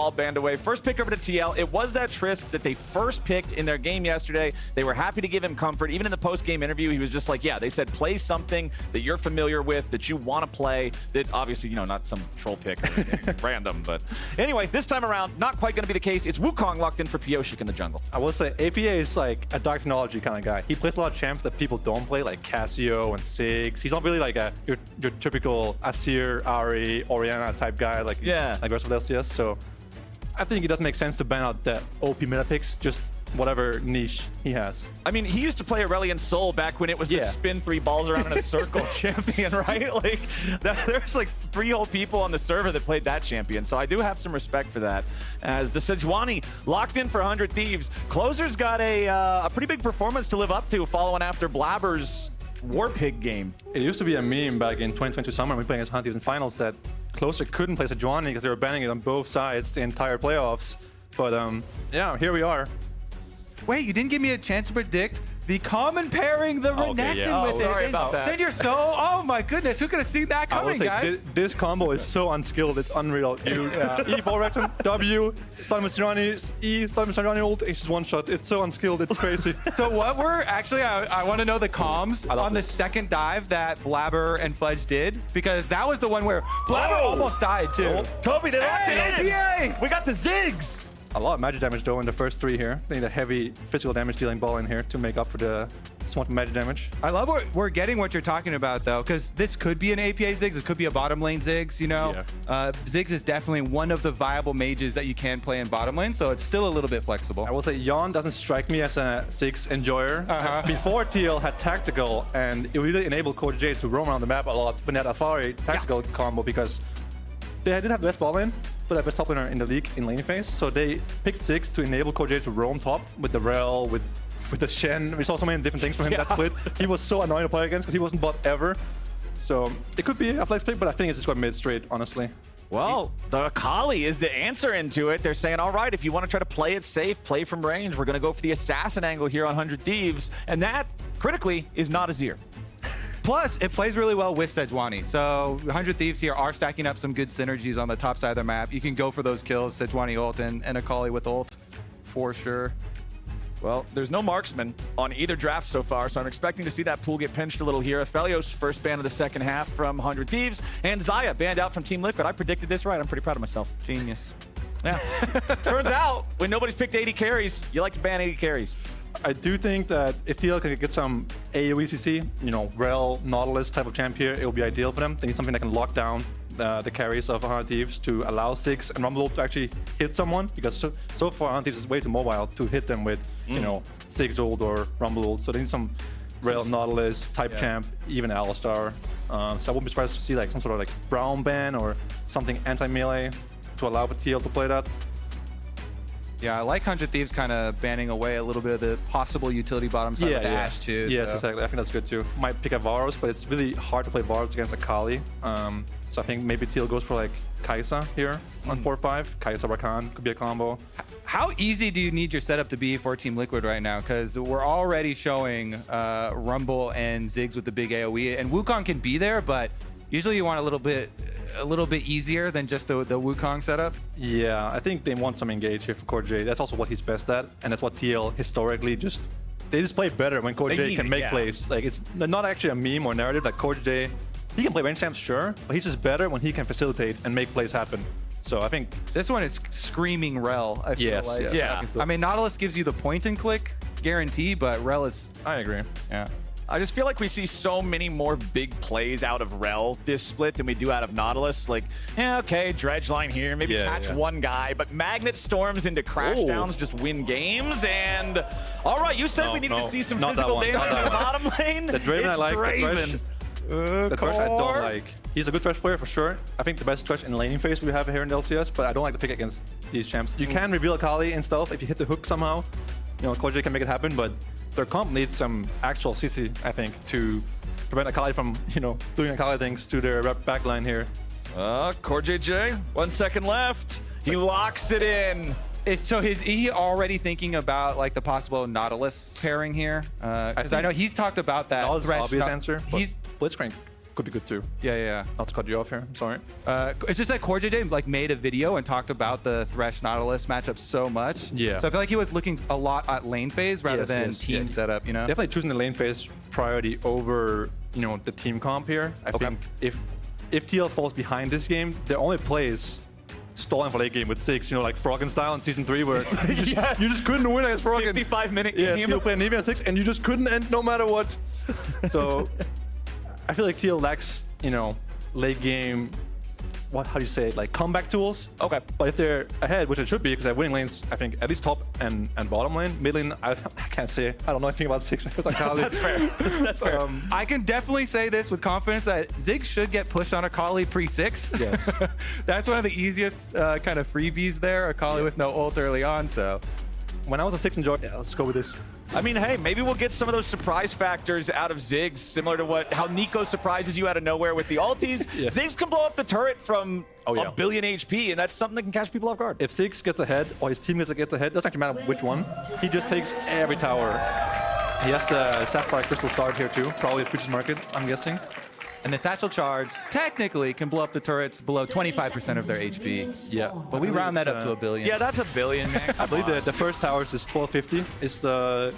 all banned away. First pick over to TL. It was that Trisk that they first picked in their game yesterday. They were happy to give him comfort. Even in the post-game interview, he was just like, yeah, they said play something that you're familiar with, that you want to play, that obviously, you know, not some troll pick or anything random. But anyway, this time around, not quite going to be the case. It's Wukong locked in for Pyosik in the jungle. I will say, APA is like a dark technology kind of guy. He plays a lot of champs that people don't play, like Casio and Ziggs. He's not really like your typical Asir, Ari, Orianna type guy like the rest of the LCS. So I think it doesn't make sense to ban out the OP meta picks, just whatever niche he has. I mean, he used to play Aurelion Sol back when it was the spin 3 balls around in a circle champion, right? Like, there's like 3 whole people on the server that played that champion, so I do have some respect for that. As the Sejuani locked in for 100 Thieves, Closer's got a pretty big performance to live up to following after Blabber's War Pig game. It used to be a meme back in 2022 summer when we were playing against 100 Thieves in finals that Closer couldn't play Sejuani because they were banning it on both sides the entire playoffs. But yeah, here we are. Wait, you didn't give me a chance to predict the common pairing, the Renekton with it. Sorry about that. Then you're so, oh my goodness, who could have seen that coming, guys? This combo is so unskilled, it's unreal. You E4 Renekton, W, stun with Sejuani, E, stun with Sejuani ult, it's just one shot. It's so unskilled, it's crazy. So what were, actually, I want to know the comms on the second dive that Blabber and Fudge did, because that was the one where Blabber almost died too. Kobe, they locked it in. APA! We got the Ziggs. A lot of magic damage though in the first 3 here. They need a heavy physical damage dealing ball in here to make up for the somewhat magic damage. I love we're getting what you're talking about though, because this could be an APA Ziggs, it could be a bottom lane Ziggs, you know? Ziggs is definitely one of the viable mages that you can play in bottom lane, so it's still a little bit flexible. I will say Yeon doesn't strike me as a Ziggs enjoyer. Before TL had tactical, and it really enabled CoreJJ to roam around the map a lot when they had Afari tactical combo, because they did have the best ball lane, but the best top laner in the league in lane phase. So they picked Ziggs to enable CoreJJ to roam top with the Rel, with the Shen. We saw so many different things from him that split. He was so annoying to play against because he wasn't bot ever. So it could be a flex pick, but I think it's just got mid straight, honestly. Well, the Akali is the answer into it. They're saying, all right, if you want to try to play it safe, play from range, we're going to go for the assassin angle here on 100 Thieves. And that, critically, is not Azir. Plus, it plays really well with Sejuani. So 100 Thieves here are stacking up some good synergies on the top side of the map. You can go for those kills, Sejuani ult and Akali with ult, for sure. Well, there's no marksman on either draft so far, so I'm expecting to see that pool get pinched a little here. Aphelios first ban of the second half from 100 Thieves, and Xayah banned out from Team Liquid. I predicted this right. I'm pretty proud of myself. Genius. Yeah. Turns out, when nobody's picked 80 carries, you like to ban 80 carries. I do think that if TL can get some AoE CC, you know, Rel, Nautilus type of champ here, it will be ideal for them. They need something that can lock down the carries of 100 Thieves to allow Ziggs and Rumble to actually hit someone, because so far 100 Thieves is way too mobile to hit them with, you know, Ziggs ult or Rumble ult. So they need some Rel, Nautilus type champ, even Alistar. So I wouldn't be surprised to see like some sort of like Brown ban or something anti-melee to allow for TL to play that. Yeah, I like 100 Thieves kind of banning away a little bit of the possible utility bottom side with Ashe too. Yes, exactly. I think that's good too. Might pick a Varus, but it's really hard to play Varus against Akali. So I think maybe TL goes for like Kaisa here on 4-5. Kaisa Rakan could be a combo. How easy do you need your setup to be for Team Liquid right now? Because we're already showing Rumble and Ziggs with the big AoE, and Wukong can be there, but usually you want a little bit easier than just the Wukong setup. Yeah, I think they want some engage here for CoreJJ. That's also what he's best at, and that's what TL historically they just play better when CoreJJ can make plays. Like, it's not actually a meme or narrative. Like, CoreJJ, he can play range champs, sure, but he's just better when he can facilitate and make plays happen. So I think this one is screaming Rel. I feel like. Yes. Yeah. I mean, Nautilus gives you the point and click guarantee, but Rel is. I agree. Yeah. I just feel like we see so many more big plays out of Rel this split than we do out of Nautilus. Like, yeah, okay, dredge line here, maybe catch one guy, but magnet storms into crash downs just win games. And all right, you said we needed to see some physical damage in the bottom lane. The Draven I like. Draven. The Thresh I don't like. He's a good Thresh player for sure. I think the best Thresh in laning phase we have here in the LCS, but I don't like to pick against these champs. You can reveal Akali and stuff if you hit the hook somehow. You know, CoreJJ can make it happen, but their comp needs some actual CC, I think, to prevent Akali from, you know, doing Akali things to their backline here. CoreJJ, 1 second left. He locks it in. So is he already thinking about like the possible Nautilus pairing here? Because I know he's talked about that. Nautilus is obvious answer. He's Blitzcrank could be good too. Yeah. Not to cut you off here. I'm sorry. It's just that CoreJJ like made a video and talked about the Thresh Nautilus matchup so much. Yeah. So I feel like he was looking a lot at lane phase rather than team setup. You know. Definitely choosing the lane phase priority over the team comp here. I think if TL falls behind this game, their only play is stalling for late game with Ziggs, like Froggen style in Season 3, where you just couldn't win against Froggen. 55-minute game. Yeah, playing Navy on 6, and you just couldn't end no matter what. So I feel like TL lacks, late game, how do you say it, like comeback tools. Okay. But if they're ahead, which it should be, because they're winning lanes, I think at least top and bottom lane. Mid lane, I can't say. I don't know anything about Ziggs because Akali. That's fair. That's fair. I can definitely say this with confidence that Ziggs should get pushed on Akali pre-6. Yes. That's one of the easiest kind of freebies there. Akali with no ult early on, so. When I was a 6 enjoy, let's go with this. I mean, hey, maybe we'll get some of those surprise factors out of Ziggs, similar to how Nico surprises you out of nowhere with the ultis. Yeah. Ziggs can blow up the turret from a billion HP, and that's something that can catch people off guard. If Ziggs gets ahead, or his teammates gets ahead, doesn't actually matter which one, he just takes every tower. He has the Sapphire Crystal Start here too, probably a futures market, I'm guessing. And the Satchel Charge technically can blow up the turrets below 25% of their HP. Yeah. But we round that up to a billion. Yeah, that's a billion, man. I believe the first towers is 1250 is the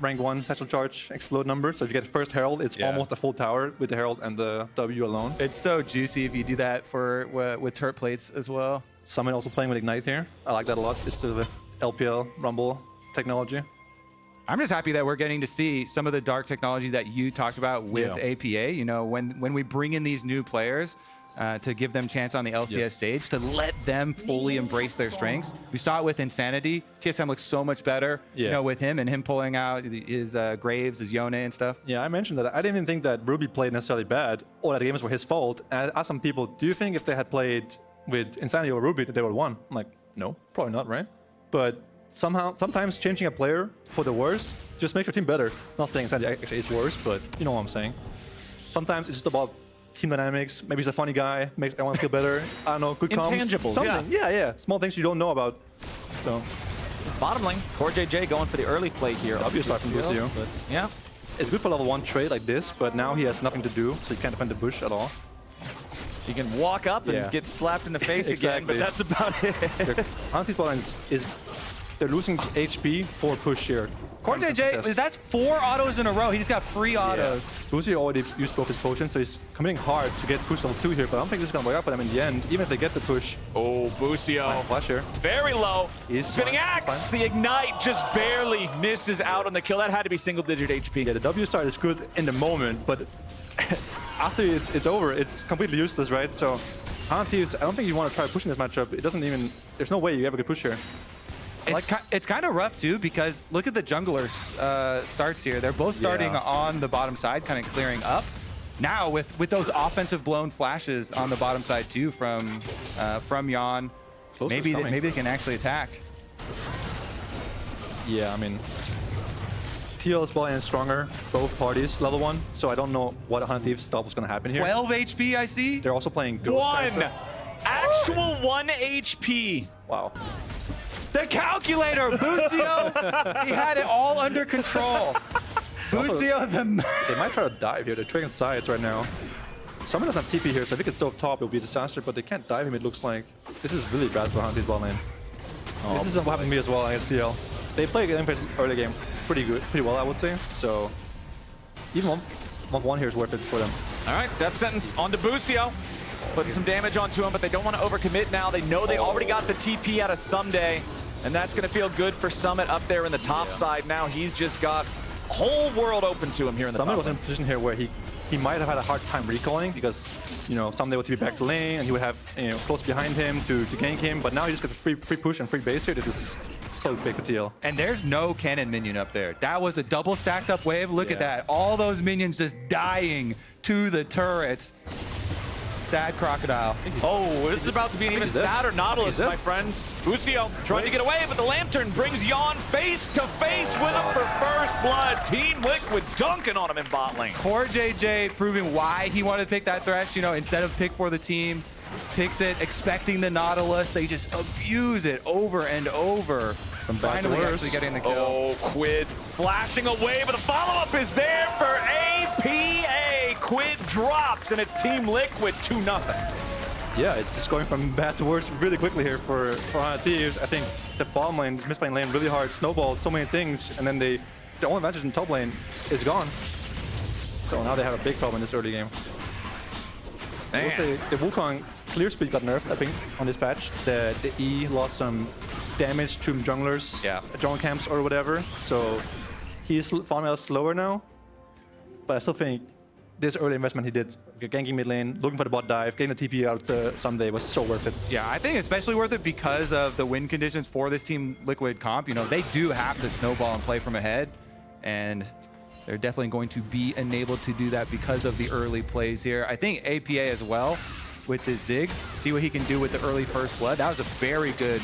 rank 1 Satchel Charge explode number. So if you get first Herald, it's almost a full tower with the Herald and the W alone. It's so juicy if you do that with turret plates as well. Summon also playing with Ignite here. I like that a lot. It's sort of a LPL Rumble technology. I'm just happy that we're getting to see some of the dark technology that you talked about with APA. When we bring in these new players to give them chance on the LCS stage, to let them fully embrace their strengths. We saw it with Insanity. TSM looks so much better, with him and him pulling out his Graves, his Yeon and stuff. Yeah, I mentioned that. I didn't even think that Ruby played necessarily bad, or that the games were his fault. And I asked some people, do you think if they had played with Insanity or Ruby that they would have won? I'm like, no, probably not, right? But sometimes changing a player for the worse just makes your team better. Not saying Insanity actually is worse, but you know what I'm saying. Sometimes it's just about team dynamics. Maybe he's a funny guy, makes everyone feel better. I don't know, good comms. Intangibles, something. Yeah. Small things you don't know about. So, bottom lane, CoreJJ going for the early play here. obvious start from Busio. Yeah. It's good for level 1 trade like this, but now he has nothing to do, so he can't defend the bush at all. He can walk up and get slapped in the face again, but that's about it. Anti's bottom is they're losing HP for push here. CoreJJ, that's 4 autos in a row. He just got free autos. Busio already used both his potions, so he's committing hard to get push level 2 here, but I don't think this is going to work out for them in the end, even if they get the push. Oh, Busio. Flash here. Very low. He's Spinning axe. The Ignite just barely misses out on the kill. That had to be single-digit HP. Yeah, the W start is good in the moment, but after it's over, it's completely useless, right? So, Thieves, I don't think you want to try pushing this matchup. It doesn't even... There's no way you ever could push here. It's kind of rough, too, because look at the junglers' starts here. They're both starting on the bottom side, kind of clearing up. Now, with those offensive blown flashes on the bottom side, too, from Yeon, maybe they can actually attack. Yeah, I mean... TL is playing stronger, both parties, level 1, so I don't know what 100 Thieves thought was going to happen here. 12 HP, I see. They're also playing Ghost. 1! Actual 1 HP! Wow. The calculator, Busio! He had it all under control. Busio, They might try to dive here. They're trading sides right now. Someone doesn't have TP here, so if he gets dove top, it'll be a disaster, but they can't dive him, it looks like. This is really bad for 100 Thieves bot lane. This is what happened to me as well against TL. They play against early game pretty well, I would say. So even month 1 here is worth it for them. All right, death sentence onto Busio. Putting some damage onto him, but they don't want to overcommit now. They know they already got the TP out of Someday, and that's going to feel good for Summit up there in the top side. Now he's just got a whole world open to him here in the top. Summit was in a position here where he might have had a hard time recalling because, Someday would TP back to lane and he would have, close behind him to gank him, but now he just gets a free push and free base here. This is so big for TL. And there's no cannon minion up there. That was a double stacked up wave. Look at that. All those minions just dying to the turrets. Sad crocodile. Oh, this is about to be an even sadder Nautilus, my friends. Busio trying to get away, but the Lantern brings Yeon face to face with him for first blood. Team Liquid dunking on him in bot lane. CoreJJ proving why he wanted to pick that Thresh, instead of pick for the team. Picks it, expecting the Nautilus. They just abuse it over and over. Finally actually getting the kill. Oh, Quid flashing away, but the follow-up is there for APA. away. Quid drops, and it's Team Liquid 2-0. Yeah, it's just going from bad to worse really quickly here for Thieves. I think the bottom lane, mid lane lane really hard, snowballed so many things, and then the only advantage in top lane is gone. So now they have a big problem in this early game. I will say the Wukong clear speed got nerfed, I think, on this patch. The E lost some damage to junglers, jungle camps or whatever. So he's farming out slower now. But I still think this early investment he did, ganking mid lane, looking for the bot dive, getting the TP out someday was so worth it. Yeah, I think especially worth it because of the win conditions for this Team Liquid comp. You know, they do have to snowball and play from ahead, and they're definitely going to be enabled to do that because of the early plays here. I think APA as well with the Ziggs, see what he can do with the early first blood. That was a very good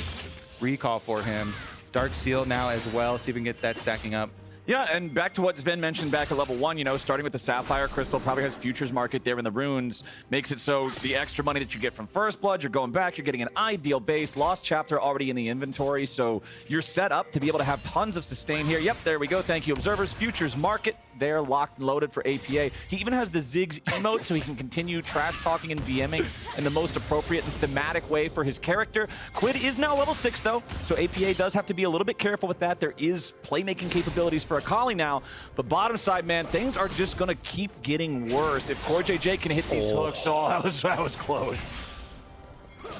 recall for him. Dark Seal now as well, see if we can get that stacking up. Yeah, and back to what Sven mentioned back at level 1, you know, starting with the Sapphire Crystal, probably has futures market there in the runes, makes it so the extra money that you get from First Blood, you're going back, you're getting an ideal base, Lost Chapter already in the inventory, so you're set up to be able to have tons of sustain here. Yep, there we go, thank you, Observers. Futures market, there, locked and loaded for APA. He even has the Ziggs emote, so he can continue trash-talking and BMing in the most appropriate and thematic way for his character. Quid is now level 6, though, so APA does have to be a little bit careful with that. There is playmaking capabilities for Akali now, but bottom side, man, things are just gonna keep getting worse. If CoreJJ can hit these hooks, that was close.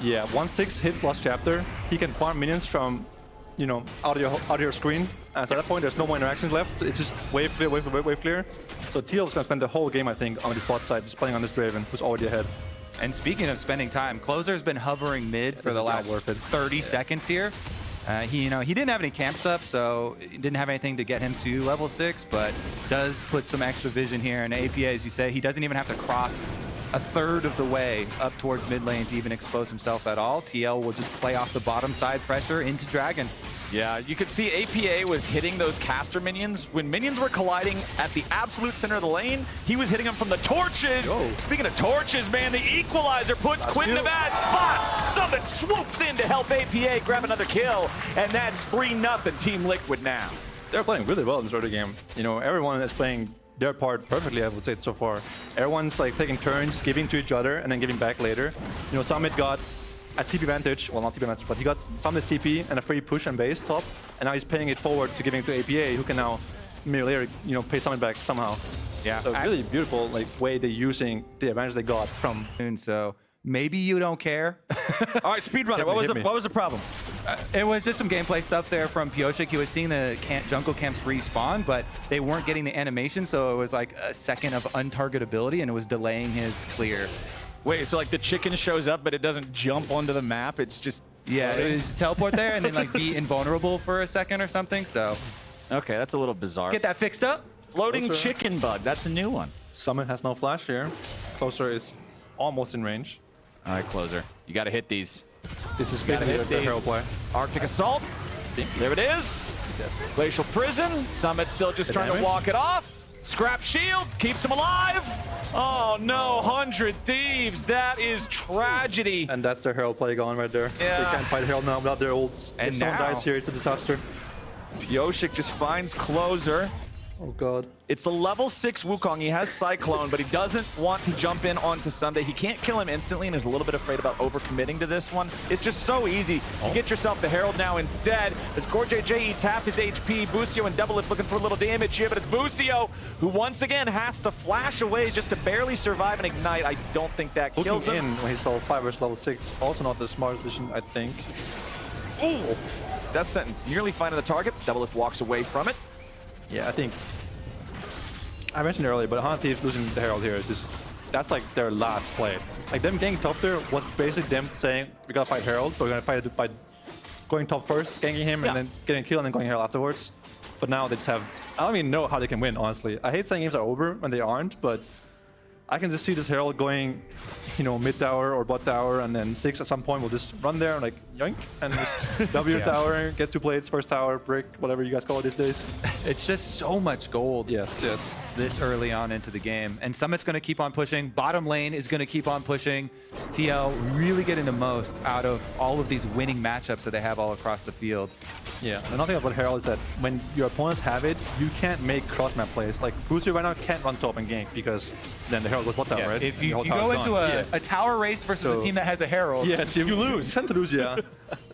Yeah, once Ziggs hits Lost Chapter, he can farm minions from, you know, out of your screen. So at that point, there's no more interactions left. So it's just wave clear, wave clear. So TL's gonna spend the whole game, I think, on the bot side, just playing on this Draven, who's already ahead. And speaking of spending time, Closer's been hovering mid for the last 30 seconds here. He didn't have any camps up, so he didn't have anything to get him to level 6, but does put some extra vision here. And APA, as you say, he doesn't even have to cross a third of the way up towards mid lane to even expose himself at all. TL will just play off the bottom side pressure into Dragon. Yeah, you could see APA was hitting those caster minions. When minions were colliding at the absolute center of the lane, he was hitting them from the torches. Yo. Speaking of torches, man, the equalizer puts Quid in a bad spot. Summit swoops in to help APA grab another kill, and that's 3-0 Team Liquid now. They're playing really well in this early game. You know, everyone is playing their part perfectly, I would say, so far. Everyone's like taking turns, giving to each other, and then giving back later. You know, Summit got a TP advantage, well, not TP advantage, but he got Summit's TP and a free push and base top, and now he's paying it forward to giving to APA, who can now merely, you know, pay Summit back somehow. Yeah. So really beautiful, like, way they're using the advantage they got from. And so maybe you don't care. All right, speedrunner, what was the problem? It was just some gameplay stuff there from Pyosik. He was seeing the jungle camps respawn, but they weren't getting the animation, so it was like a second of untargetability, and it was delaying his clear. Wait, so like the chicken shows up, but it doesn't jump onto the map? It's just... Yeah, it was teleport there and then like be invulnerable for a second or something, so... Okay, that's a little bizarre. Let's get that fixed up. Floating Closer. chicken bug, that's a new one. Summit has no flash here. Closer is almost in range. All right, Closer, you gotta hit these. This is basically the Herald play. Arctic Assault, there it is. Glacial Prison, Summit still just trying to walk it off. Scrap Shield, keeps him alive. Oh no, 100 Thieves, that is tragedy. And that's their Herald play going right there. Yeah. They can't fight Herald now without their ults. And if someone now- dies here, it's a disaster. Pyosik just finds Closer. Oh god. It's a level 6 Wukong. He has Cyclone, but he doesn't want to jump in onto Sunday. He can't kill him instantly, and is a little bit afraid about overcommitting to this one. It's just so easy. You get yourself the Herald now instead. As CoreJJ eats half his HP, Busio and DoubleLift looking for a little damage here, but it's Busio who once again has to flash away just to barely survive and ignite. I don't think that kills Looking him. in when he's level 5 versus level 6, also not the smartest decision, I think. Ooh! Death sentence nearly finding the target. DoubleLift walks away from it. Yeah, I think I mentioned earlier, but 100 Thieves losing the Herald here is just, that's like their last play. Like them getting top there was basically them saying, we gotta fight Herald, so we're gonna fight it by going top first, ganking him, and then getting a kill and then going Herald afterwards. But now they just have, I don't even know how they can win, honestly. I hate saying games are over when they aren't, but I can just see this Herald going, you know, mid tower or bot tower, and then Ziggs at some point will just run there and like yoink, and just W tower, get 2 plates, first tower, brick, whatever you guys call it these days. It's just so much gold. Yes, yes. This early on into the game. And Summit's going to keep on pushing. Bottom lane is going to keep on pushing. TL really getting the most out of all of these winning matchups that they have all across the field. Yeah, another thing about Herald is that when your opponents have it, you can't make cross-map plays. Like, Busio right now can't run top and gank because then the Herald goes bot tower, right? If And you your whole go tower's into gone. a tower race versus a team that has a Herald, you lose. You tend to lose, yeah.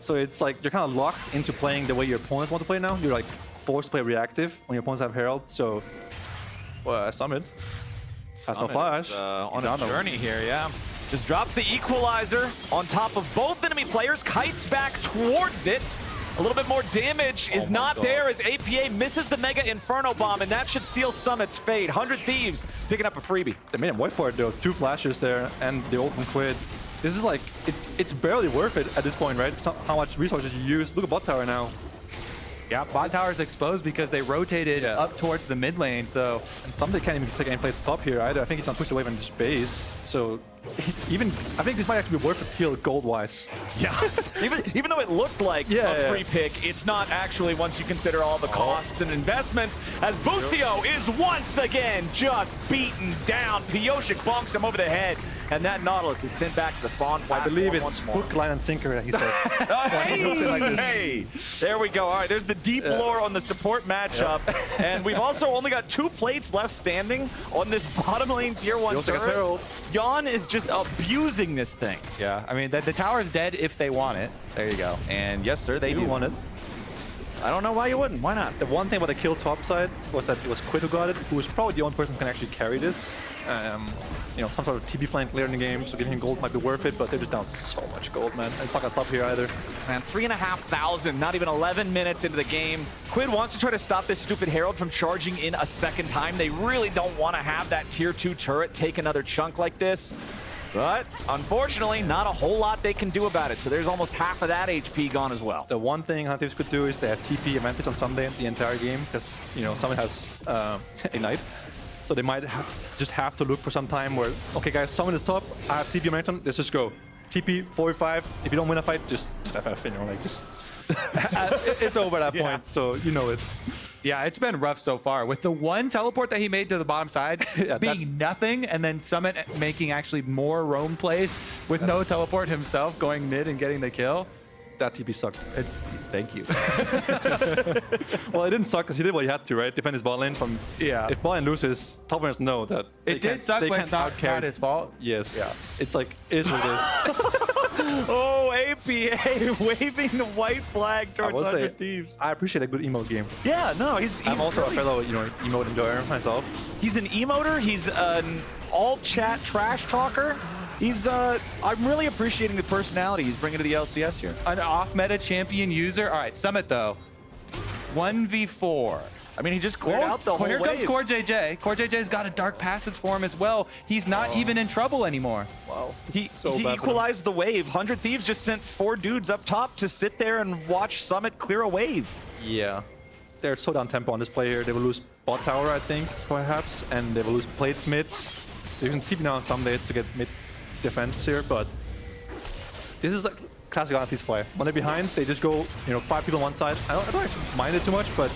So it's like you're kind of locked into playing the way your opponents want to play now. You're like forced to play reactive when your opponents have Herald. So, well, Summit has no flash. On a journey here, yeah. Just drops the equalizer on top of both enemy players, kites back towards it. A little bit more damage is not there as APA misses the Mega Inferno Bomb, and that should seal Summit's fate. 100 Thieves picking up a freebie. They made him wait for it though. 2 flashes there and the ult from Quid. This is like, it's barely worth it at this point, right? It's not how much resources you use. Look at bot tower now. Yeah, bot tower is exposed because they rotated up towards the mid lane, so... And Someday can't even take any plays top here either. I think he's gonna push away from this base. So even, I think this might actually be worth the kill gold-wise. Yeah, even though it looked like a free pick, it's not actually once you consider all the costs and investments, as Busio is once again just beaten down. Pyosik bonks him over the head, and that Nautilus is sent back to the spawn platform. I believe it's hook, line, and sinker, he says. Hey, there we go. All right, there's the deep lore on the support matchup, and we've also only got 2 plates left standing on this bottom lane tier 1 turret. Yeon is just abusing this thing. Yeah, I mean, the tower's dead if they want it. There you go. And yes, sir, they do want it. I don't know why you wouldn't. Why not? The one thing about the kill top side was that it was Quid who got it, who was probably the only person who can actually carry this. You know, some sort of TB flank later in the game, so getting him gold might be worth it, but they're just down so much gold, man. And it's not gonna stop here either. Man, 3,500, not even 11 minutes into the game. Quid wants to try to stop this stupid Herald from charging in a second time. They really don't want to have that tier 2 turret take another chunk like this. But unfortunately, not a whole lot they can do about it. So there's almost half of that HP gone as well. The one thing Thieves could do is they have TP advantage on Sunday the entire game, because, you know, Sunday has Ignite. So they might just have to look for some time where, okay guys, someone is top, I have TP Renekton, let's just go. TP 45, if you don't win a fight, just FF, you know, like just... it's over at that point, so you know it. Yeah, it's been rough so far. With the one teleport that he made to the bottom side being nothing, and then Summit making actually more roam plays with no teleport himself, going mid and getting the kill. That TP sucked. Thank you. Well, it didn't suck because he did what he had to, right? Defend his bot lane from... Yeah. If bot lane loses, top laners know that... It did suck, but it's not his fault. Yes. Yeah. It's like, is what it is. Oh, APA waving the white flag towards 100 Thieves. I appreciate a good emote game. Yeah, no, he's I'm also really... a fellow, you know, emote enjoyer myself. He's an emoter. He's an all-chat trash talker. He's, I'm really appreciating the personality he's bringing to the LCS here. An off-meta champion user. All right, Summit, though. 1v4. I mean, he just cleared out the whole Here wave. comes CoreJJ. CoreJJ's got a dark passage for him as well. He's not even in trouble anymore. Wow. He equalized the wave. 100 Thieves just sent 4 dudes up top to sit there and watch Summit clear a wave. Yeah. They're so down tempo on this play here. They will lose bot tower, I think, perhaps, and they will lose plates mids. They can TP now someday to get mid defense here, but this is like classic Thieves play. When they're behind, they just go, you know, 5 people on one side. I don't actually mind it too much, but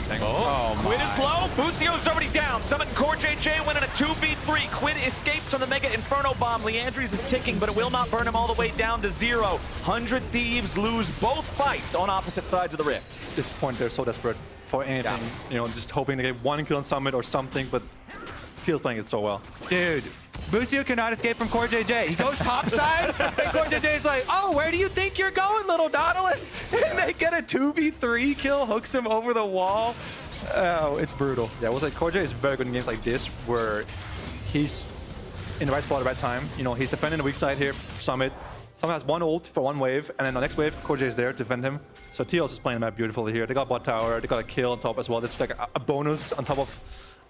Quid is low. Busio's already down. Summit and CoreJJ win in a 2v3. Quid escapes from the Mega Inferno Bomb. Leandries is ticking, but it will not burn him all the way down to 0. 100 Thieves lose both fights on opposite sides of the rift. at this point, they're so desperate for anything. You know, just hoping to get 1 kill on Summit or something, but TL's playing it so well. Dude, Busio cannot escape from CoreJJ. He goes topside, and CoreJJ's like, oh, where do you think you're going, little Nautilus? And they get a 2v3 kill, hooks him over the wall. Oh, it's brutal. Yeah, I was like, CoreJJ is very good in games like this, where he's in the right spot at the right time. You know, he's defending the weak side here, Summit. Summit has 1 ult for 1 wave, and then the next wave, CoreJJ is there to defend him. So TL's is playing the map beautifully here. They got bot tower, they got a kill on top as well. It's like a bonus on top of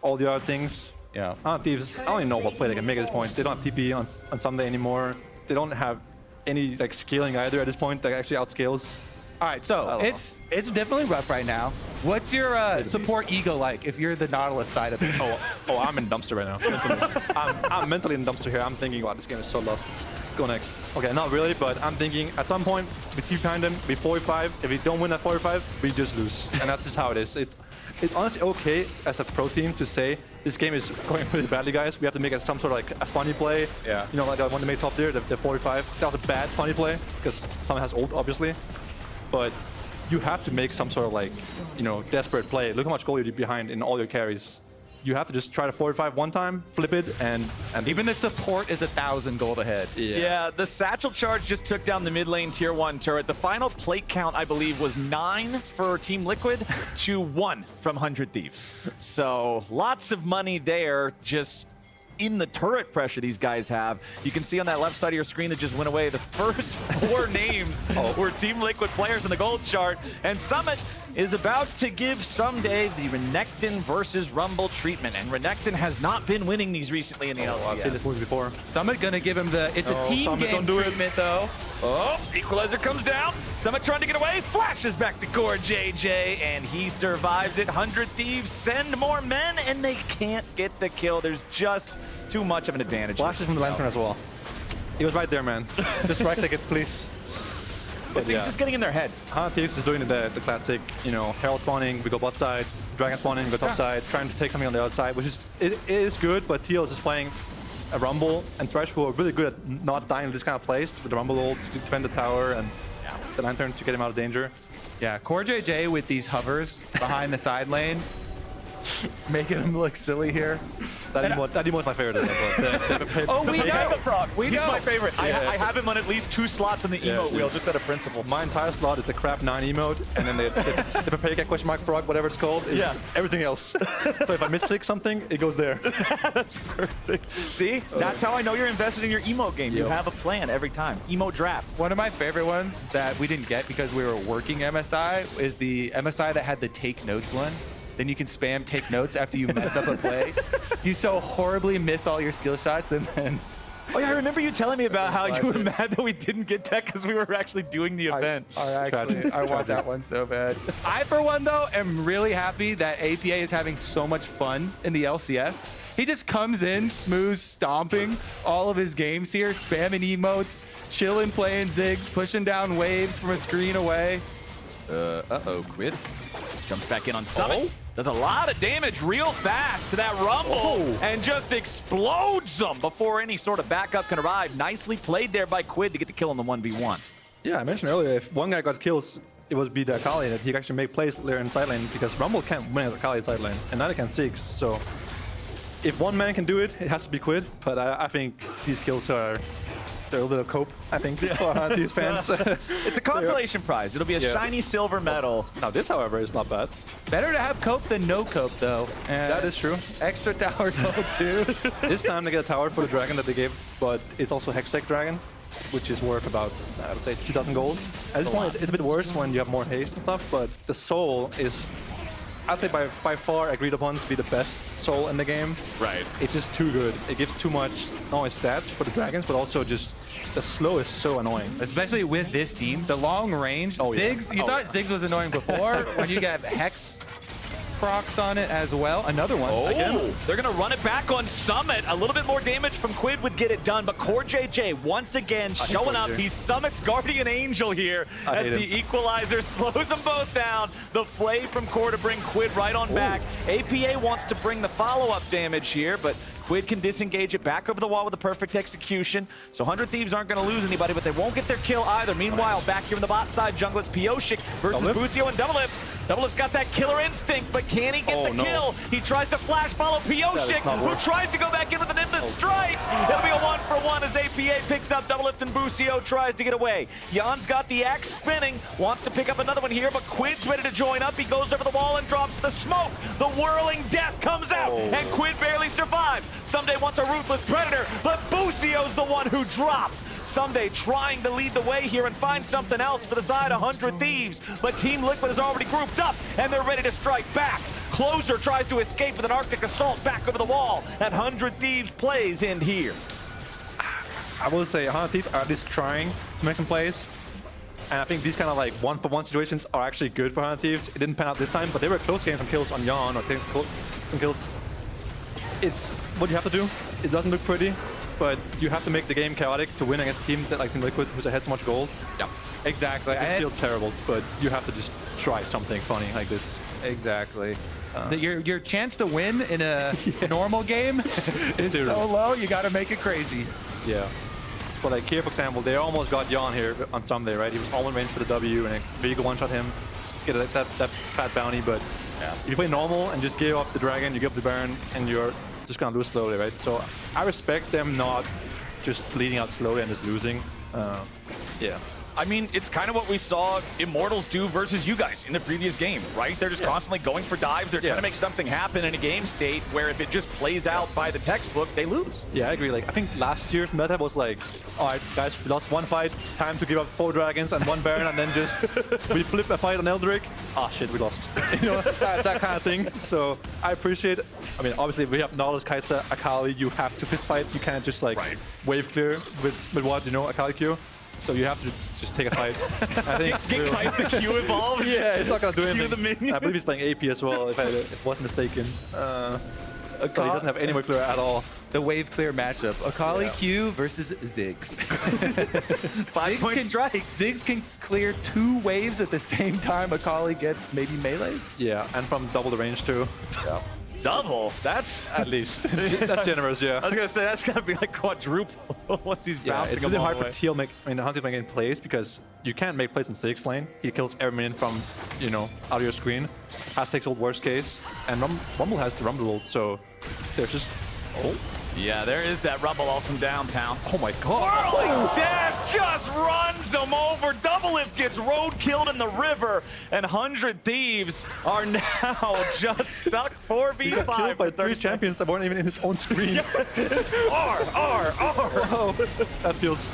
all the other things. Yeah. Thieves, I don't even know what play they can make at this point. They don't have TP on Sunday anymore. They don't have any like scaling either at this point that actually outscales All right, so it's definitely rough right now. What's your support ego like if you're the Nautilus side of it? Oh, I'm in dumpster right now. I'm mentally in dumpster here. I'm thinking, wow, this game is so lost. Let's go next. Okay, not really, but I'm thinking at some point we keep behind them, we 45. If we don't win at 45, we just lose, and that's just how it is. It's honestly okay as a pro team to say this game is going really badly, guys. We have to make it some sort of like a funny play. Yeah. You know, like the one they made top tier, the 45. That was a bad funny play because someone has ult, obviously. But you have to make some sort of like, you know, desperate play. Look how much gold you're behind in all your carries. You have to just try to 45 one time, flip it, and even the support is 1,000 gold ahead. Yeah, the satchel charge just took down the mid lane tier 1 turret. The final plate count, I believe, was 9 for Team Liquid to 1 from 100 Thieves. So lots of money there, just in the turret pressure these guys have. You can see on that left side of your screen that just went away, the first 4 names were Team Liquid players in the gold chart, and Summit is about to give someday the Renekton versus Rumble treatment, and Renekton has not been winning these recently in the LCS. I've seen this movie before. Summit gonna give him the, it's a team game treatment though. Oh, Equalizer comes down. Summit trying to get away, flashes back to CoreJJ, and he survives it. 100 Thieves send more men, and they can't get the kill. There's just too much of an advantage. Flashes from the lantern as well. He was right there, man. Just right click it, please. But yeah, just getting in their heads. Thieves is doing the classic, you know, Herald spawning, we go bot side, Dragon spawning, we go top side, trying to take something on the other side, which is, it is good, but TL is just playing a Rumble and Thresh, who are really good at not dying in this kind of place, with the Rumble ult to defend the tower and the lantern to get him out of danger. Yeah, CoreJJ with these hovers behind the side lane, making him look silly here. That emote's my favorite. Oh, we know the frog. He's my favorite. Yeah. I have him on at least 2 slots on the emote wheel, just out of principle. My entire slot is the crap 9 emote, and then the Paprika question mark frog, whatever it's called, is everything else. So if I misclick something, it goes there. That's perfect. See, that's how I know you're invested in your emote game. You have a plan every time. Emote draft. One of my favorite ones that we didn't get because we were working MSI is the MSI that had the take notes one. Then you can spam take notes after you mess up a play. You so horribly miss all your skill shots, and then... Oh yeah, I remember you telling me about how you were mad that we didn't get that because we were actually doing the event. I want that one so bad. I, for one, though, am really happy that APA is having so much fun in the LCS. He just comes in, smooth, stomping all of his games here, spamming emotes, chilling, playing Ziggs, pushing down waves from a screen away. Uh-oh, Quid jumps back in on Summit. Does a lot of damage real fast to that Rumble and just explodes them before any sort of backup can arrive. Nicely played there by Quid to get the kill on the 1v1. Yeah, I mentioned earlier, if one guy got kills, it would be the Akali that he can actually make plays there in side lane, because Rumble can't win as Akali in side lane, and neither can Ziggs. So if one man can do it, it has to be Quid, but I think these kills are... They're a little bit of cope, I think, for these fans. It's a consolation prize. It'll be a shiny silver medal. Now this, however, is not bad. Better to have cope than no cope, though. And that is true. Extra tower gold, too. This time they get a tower for the dragon that they gave, but it's also Hextech Dragon, which is worth about, I would say, 2,000 gold. At this point, it's a bit worse when you have more haste and stuff, but the soul is... I'd say by far agreed upon to be the best soul in the game. Right. It's just too good. It gives too much, not only stats for the dragons, but also just the slow is so annoying. Especially with this team. The long range. Ziggs, you thought Ziggs was annoying before when you got Hex procs on it as well. Another one. Oh, they're going to run it back on Summit. A little bit more damage from Quid would get it done, but CoreJJ once again showing up. He's Summit's guardian angel here as the equalizer slows them both down. The flay from Core to bring Quid right on back. APA wants to bring the follow-up damage here, but Quid can disengage it back over the wall with a perfect execution. So 100 Thieves aren't going to lose anybody, but they won't get their kill either. Meanwhile, back here on the bot side, jungle, it's Pyosik versus Busio and DoubleLift. DoubleLift's got that killer instinct, but can he get the kill? He tries to flash follow Pyosik, who tries to go back in with an endless strike. It'll be a 1-for-1 as APA picks up DoubleLift and Busio tries to get away. Yeon's got the axe spinning, wants to pick up another one here, but Quid's ready to join up. He goes over the wall and drops the smoke. The whirling death comes out, and Quid barely survives. Someday wants a ruthless predator, but Busio's the one who drops. Someday trying to lead the way here and find something else for the side of 100 Thieves, but Team Liquid is already grouped up and they're ready to strike back. Closer tries to escape with an Arctic Assault back over the wall, and 100 Thieves plays end here. I will say 100 Thieves are at least trying to make some plays. And I think these kind of like one-for-one situations are actually good for Hunter Thieves. It didn't pan out this time, but they were close games, some kills on Yeon, or some kills. It's what you have to do. It doesn't look pretty, but you have to make the game chaotic to win against a team that like Team Liquid, who's ahead so much gold. Yeah, exactly. It feels terrible, but you have to just try something funny like this. Exactly. Your chance to win in a normal game is so low, you got to make it crazy. Yeah. But like here, for example, they almost got Yeon here on Sunday, right? He was all in range for the W, and Vigo one-shot him, get that fat bounty. But if you play normal and just give up the dragon, you give up the Baron, and you're just gonna lose slowly, right? So I respect them not just bleeding out slowly and just losing. Yeah. I mean, it's kind of what we saw Immortals do versus you guys in the previous game, right? They're just constantly going for dives. They're trying to make something happen in a game state where if it just plays out by the textbook, they lose. Yeah, I agree. Like, I think last year's meta was like, all right, guys, we lost one fight, time to give up 4 dragons and 1 Baron, and then just we flip a fight on Eldrick. Ah, shit, we lost. You know, that kind of thing. So I appreciate it. I mean, obviously, we have Nautilus, Kaisa, Akali. You have to fist fight. You can't just like wave clear with what, you know, Akali Q. So you have to just take a fight. I think Get Kaisa Q evolved. Yeah, it's not gonna do anything. Q the minion. I believe he's playing AP as well, if I wasn't mistaken. So he doesn't have any wave clear at all. The wave clear matchup. Akali Q versus Ziggs. 5-point strike. Ziggs can clear 2 waves at the same time Akali gets maybe melees. Yeah, and from double the range too. Yeah. Double? That's At least. That's generous, yeah. I was gonna say that's gotta be like quadruple once he's bouncing. It's really hard for TL Hunter making plays because you can't make plays in Ziggs lane. He kills every minion from, you know, out of your screen. Has 6 ult worst case, and Rumble has the Rumble ult, so there's just Yeah, there is that Rumble ult from downtown. oh my god. Whirling Death just runs him over. DoubleLift gets road killed in the river, and 100 Thieves are now just stuck 4v5. He got killed by 3 champions that weren't even in his own screen. R. Oh, that feels.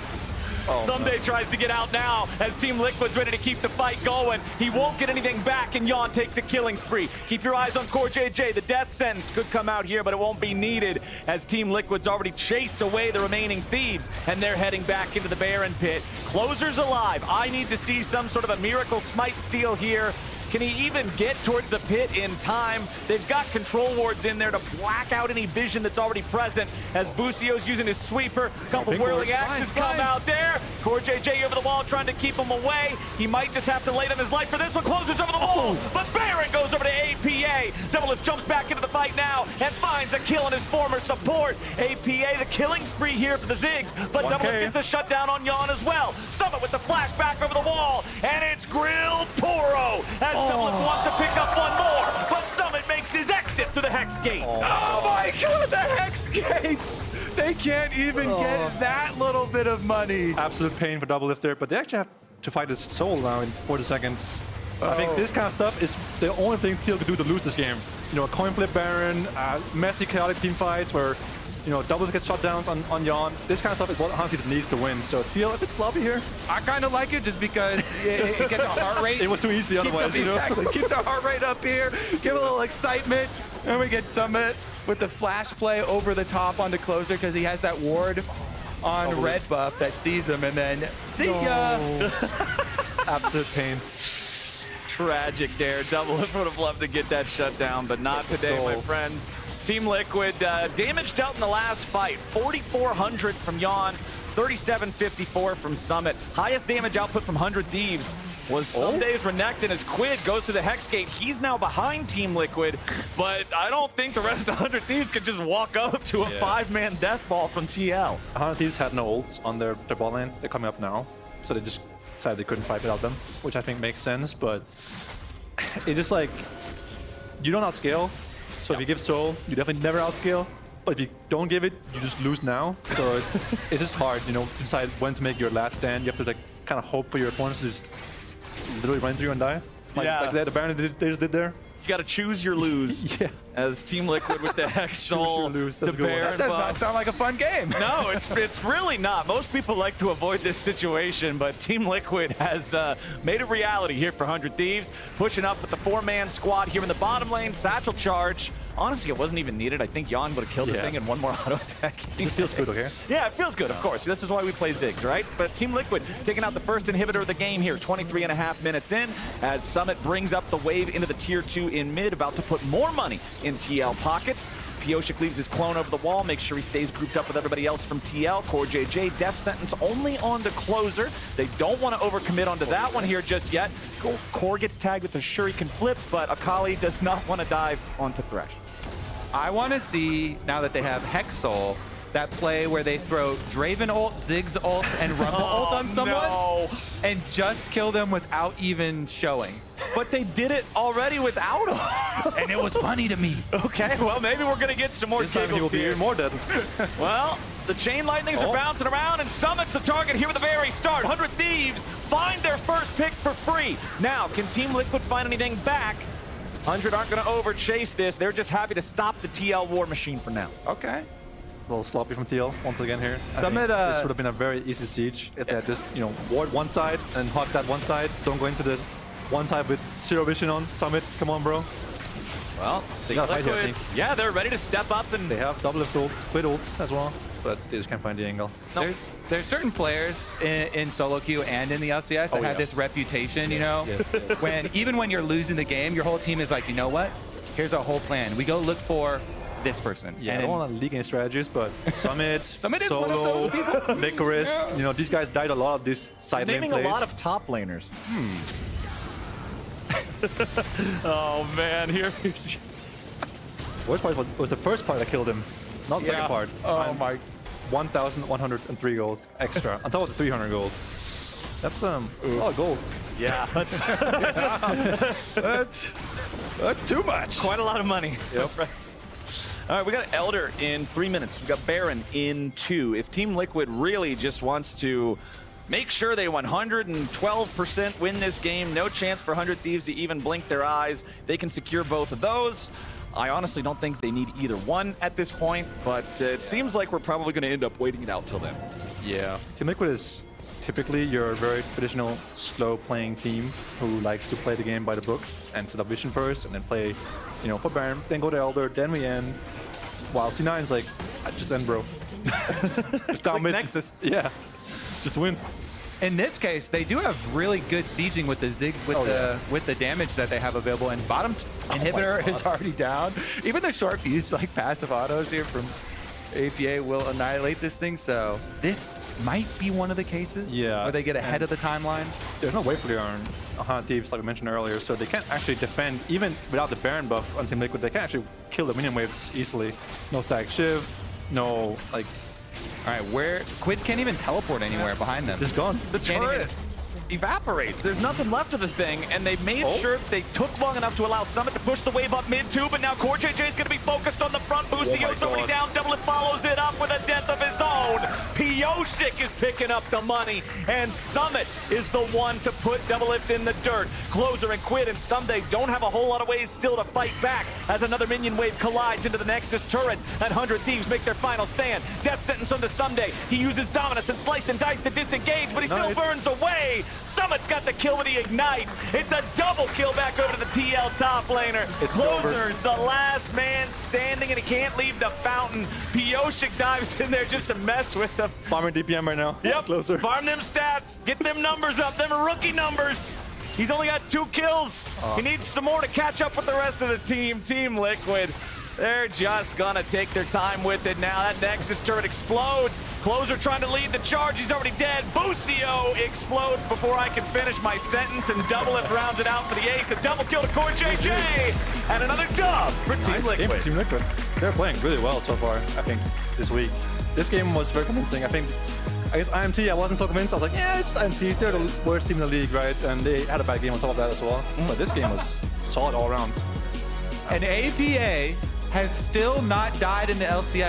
Oh, Someday tries to get out now as Team Liquid's ready to keep the fight going. He won't get anything back, and Yeon takes a killing spree. Keep your eyes on CoreJJ. The death sentence could come out here, but it won't be needed as Team Liquid's already chased away the remaining Thieves, and they're heading back into the Baron pit. Closer's alive. I need to see some sort of a miracle smite steal here. Can he even get towards the pit in time? They've got control wards in there to black out any vision that's already present as Busio's using his sweeper. Couple whirling axes come out there. CoreJJ over the wall trying to keep him away. He might just have to lay down his life for this one. Closer's over the wall, but Baron goes over to APA. DoubleLift jumps back into the fight now and finds a kill on his former support. APA, the killing spree here for the Ziggs, but DoubleLift gets a shutdown on Yeon as well. Summit with the flash back over the wall, and it's Grilled Toro as DoubleLift wants to pick up one more, but Summit makes his exit through the Hex Gate. Oh my god, the Hex Gates! They can't even get that little bit of money. Absolute pain for DoubleLift there, but they actually have to fight his soul now in 40 seconds. I think this kind of stuff is the only thing TL could do to lose this game. You know, a coin flip Baron, messy chaotic team fights where, you know, DoubleLift gets shutdowns on Yeon. This kind of stuff is what Hunter needs to win. So TL, a bit sloppy here. I kind of like it just because it gets the heart rate. It was too easy otherwise, you know? Exactly. Keeps our heart rate up here, give a little excitement, and we get Summit with the flash play over the top onto Closer because he has that ward on red buff that sees him, and then see ya! Absolute pain. Tragic there. DoubleLift would have loved to get that shut down, but not today, my friends. Team Liquid damage dealt in the last fight. 4,400 from Yeon, 3,754 from Summit. Highest damage output from 100 Thieves was Sunday's Renekton as Quid goes to the Hex Gate. He's now behind Team Liquid, but I don't think the rest of 100 Thieves could just walk up to a 5-man death ball from TL. 100 Thieves had no ults on their bot lane. They're coming up now, so they just decided they couldn't fight without them, which I think makes sense, but it's just like, you don't outscale, so if you give soul, you definitely never outscale, but if you don't give it, you just lose now, so it's just hard, you know, to decide when to make your last stand. You have to like kind of hope for your opponents to just literally run through you and die. Like the Baron they just did there. You got to choose your lose. Yeah. as Team Liquid with the Hex Soul, lose. the That's a good one. Baron That does buff. not sound like a fun game. No, it's really not. Most people like to avoid this situation, but Team Liquid has made it reality here for 100 Thieves, pushing up with the 4-man squad here in the bottom lane. Satchel charge. Honestly, it wasn't even needed. I think Yeon would have killed the thing in one more auto attack. It feels good, okay? Yeah, it feels good, of course. This is why we play Ziggs, right? But Team Liquid taking out the first inhibitor of the game here, 23.5 minutes in, as Summit brings up the wave into the tier 2 in mid, about to put more money in TL pockets. Pyosik leaves his clone over the wall, makes sure he stays grouped up with everybody else from TL. CoreJJ, death sentence only on the closer. They don't want to overcommit onto that one here just yet. Core gets tagged with the Shuriken flip, but Akali does not want to dive onto Thresh. I want to see, now that they have Hex Soul, that play where they throw Draven ult, Ziggs ult, and Rumble ult on someone No. and just kill them without even showing. But they did it already without him. And it was funny to me. Okay, well, maybe we're going to get some more This time he will giggles be here. even more dead. Well, the chain lightnings are bouncing around, and Summit's the target here at the very start. 100 Thieves find their first pick for free. Now, can Team Liquid find anything back? 100 aren't going to over-chase this. They're just happy to stop the TL war machine for now. Okay. A little sloppy from TL once again here. I think Summit, this would have been a very easy siege if they had just, ward one side and hawk that one side. Don't go into the one side with zero vision on. Summit, come on, bro. Well, Team got fight here, I Liquid, think. yeah, they're ready to step up and They have DoubleLift ult, Quid ult as well, but they just can't find the angle. No. There's certain players in solo queue and in the LCS that have this reputation, when even when you're losing the game, your whole team is like, you know what? Here's our whole plan. We go look for this person. Yeah, and I don't want to leak any strategies, but Summit, is one of those Solo, people. Licorice, these guys died a lot of these side lane naming plays. a lot of top laners. Oh, man, here's... Worst part was the first part that killed him, not the second part. Oh my. 1,103 gold extra on top of the 300 gold. That's a lot of gold. Yeah, That's too much. quite a lot of money. Yep. All right, we got Elder in 3 minutes. We got Baron in 2. If Team Liquid really just wants to make sure they 112% win this game, no chance for 100 Thieves to even blink their eyes, they can secure both of those. I honestly don't think they need either one at this point, but it seems like we're probably going to end up waiting it out till then. Yeah. Team Liquid is typically your very traditional slow-playing team who likes to play the game by the book and set up vision first and then play, for Baron, then go to Elder, then we end. While C9's like, just end, bro. just down mid. Nexus. Yeah. Just win. In this case, they do have really good sieging with the Ziggs with the damage that they have available, and bottom inhibitor is already down. Even the short fuse passive autos here from APA will annihilate this thing, so this might be one of the cases where they get ahead of the timeline. There's no way for on 100 Thieves, like we mentioned earlier, so they can't actually defend, even without the Baron buff on Team Liquid, they can actually kill the minion waves easily. No stack shiv, no, like... All right, where Quid can't even teleport anywhere behind them. Just gone. The turret evaporates. There's nothing left of the thing, and they made sure they took long enough to allow Summit to push the wave up mid too, but now CoreJJ is going to be focused on the front. Busio's already down. DoubleLift follows it up with a death of his own. Pyosik is picking up the money, and Summit is the one to put DoubleLift in the dirt. Closer and Quid and Someday don't have a whole lot of ways still to fight back as another minion wave collides into the Nexus turrets, and 100 Thieves make their final stand. Death sentence on the Someday. He uses Dominus and Slice and Dice to disengage, but he still burns away. Summit's got the kill with the Ignite. It's a double kill back over to the TL top laner. Closer's the last man standing, and he can't leave the fountain. Pyosik dives in there just to mess with them. Farming DPM right now. Yep, Closer. farm them stats. Get them numbers up, them rookie numbers. He's only got 2 kills. He needs some more to catch up with the rest of the team. Team Liquid, they're just gonna take their time with it now. That Nexus turret explodes. Closer trying to lead the charge. He's already dead. Busio explodes before I can finish my sentence, and DoubleLift rounds it out for the ace. A double kill to CoreJJ, and another dub for Team Nice Liquid. game for Team Liquid. They're playing really well so far, I think, this week. This game was very convincing. I guess IMT, I wasn't so convinced. I was like, yeah, it's IMT. They're the worst team in the league, right? And they had a bad game on top of that as well. But this game was solid all around. And APA has still not died in the LCS.